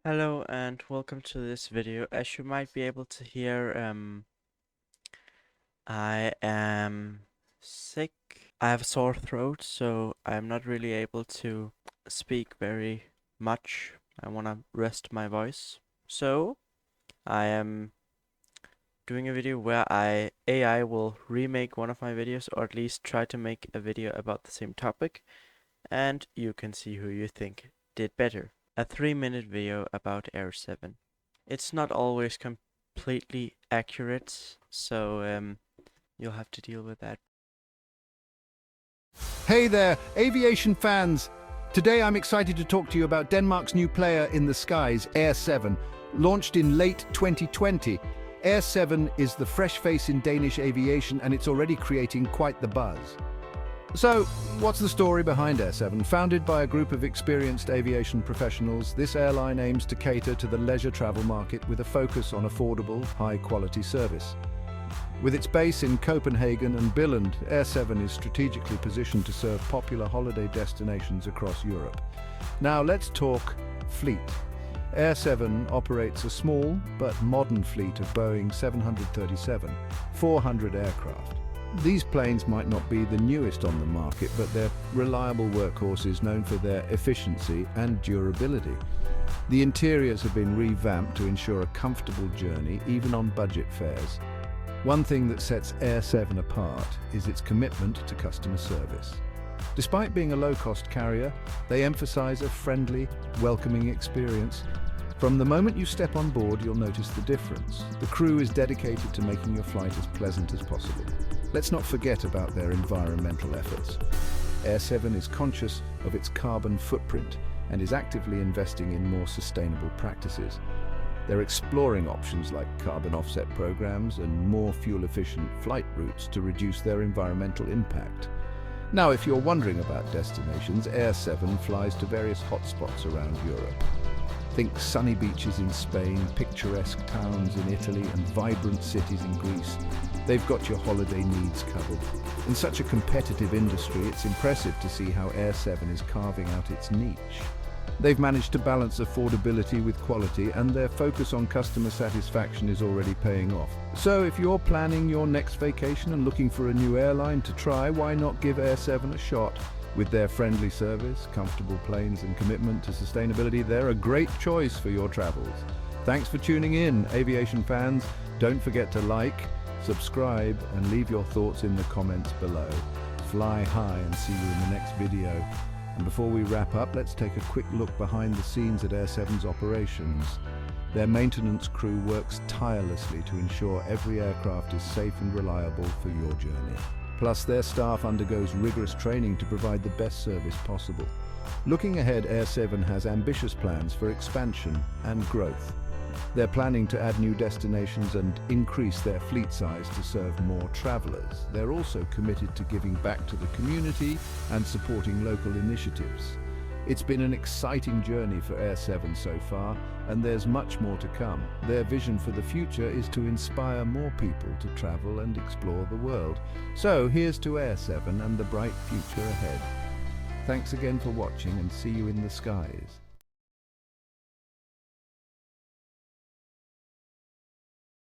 Hello and welcome to this video. As you might be able to hear, I am sick. I have a sore throat, so I'm not really able to speak very much. I want to rest my voice. So, I am doing a video where AI will remake one of my videos, or at least try to make a video about the same topic, and you can see who you think did better. A 3-minute video about AirSeven. It's not always completely accurate, so you'll have to deal with that. Hey there, aviation fans! Today I'm excited to talk to you about Denmark's new player in the skies, AirSeven. Launched in late 2020, AirSeven is the fresh face in Danish aviation and it's already creating quite the buzz. So, what's the story behind AirSeven? Founded by a group of experienced aviation professionals, this airline aims to cater to the leisure travel market with a focus on affordable, high-quality service. With its base in Copenhagen and Billund, AirSeven is strategically positioned to serve popular holiday destinations across Europe. Now let's talk fleet. AirSeven operates a small but modern fleet of Boeing 737-400 aircraft. These planes might not be the newest on the market, but they're reliable workhorses known for their efficiency and durability. The interiors have been revamped to ensure a comfortable journey, even on budget fares. One thing that sets AirSeven apart is its commitment to customer service. Despite being a low-cost carrier, they emphasize a friendly, welcoming experience. From the moment you step on board, you'll notice the difference. The crew is dedicated to making your flight as pleasant as possible. Let's not forget about their environmental efforts. AirSeven is conscious of its carbon footprint and is actively investing in more sustainable practices. They're exploring options like carbon offset programs and more fuel-efficient flight routes to reduce their environmental impact. Now, if you're wondering about destinations, AirSeven flies to various hotspots around Europe. Think sunny beaches in Spain, picturesque towns in Italy, and vibrant cities in Greece. They've got your holiday needs covered. In such a competitive industry, it's impressive to see how AirSeven is carving out its niche. They've managed to balance affordability with quality, and their focus on customer satisfaction is already paying off. So if you're planning your next vacation and looking for a new airline to try, why not give AirSeven a shot? With their friendly service, comfortable planes, and commitment to sustainability, they're a great choice for your travels. Thanks for tuning in, aviation fans. Don't forget to like, subscribe, and leave your thoughts in the comments below. Fly high and see you in the next video. And before we wrap up, let's take a quick look behind the scenes at AirSeven's operations. Their maintenance crew works tirelessly to ensure every aircraft is safe and reliable for your journey. Plus, their staff undergoes rigorous training to provide the best service possible. Looking ahead, AirSeven has ambitious plans for expansion and growth. They're planning to add new destinations and increase their fleet size to serve more travelers. They're also committed to giving back to the community and supporting local initiatives. It's been an exciting journey for AirSeven so far, and there's much more to come. Their vision for the future is to inspire more people to travel and explore the world. So here's to AirSeven and the bright future ahead. Thanks again for watching, and see you in the skies.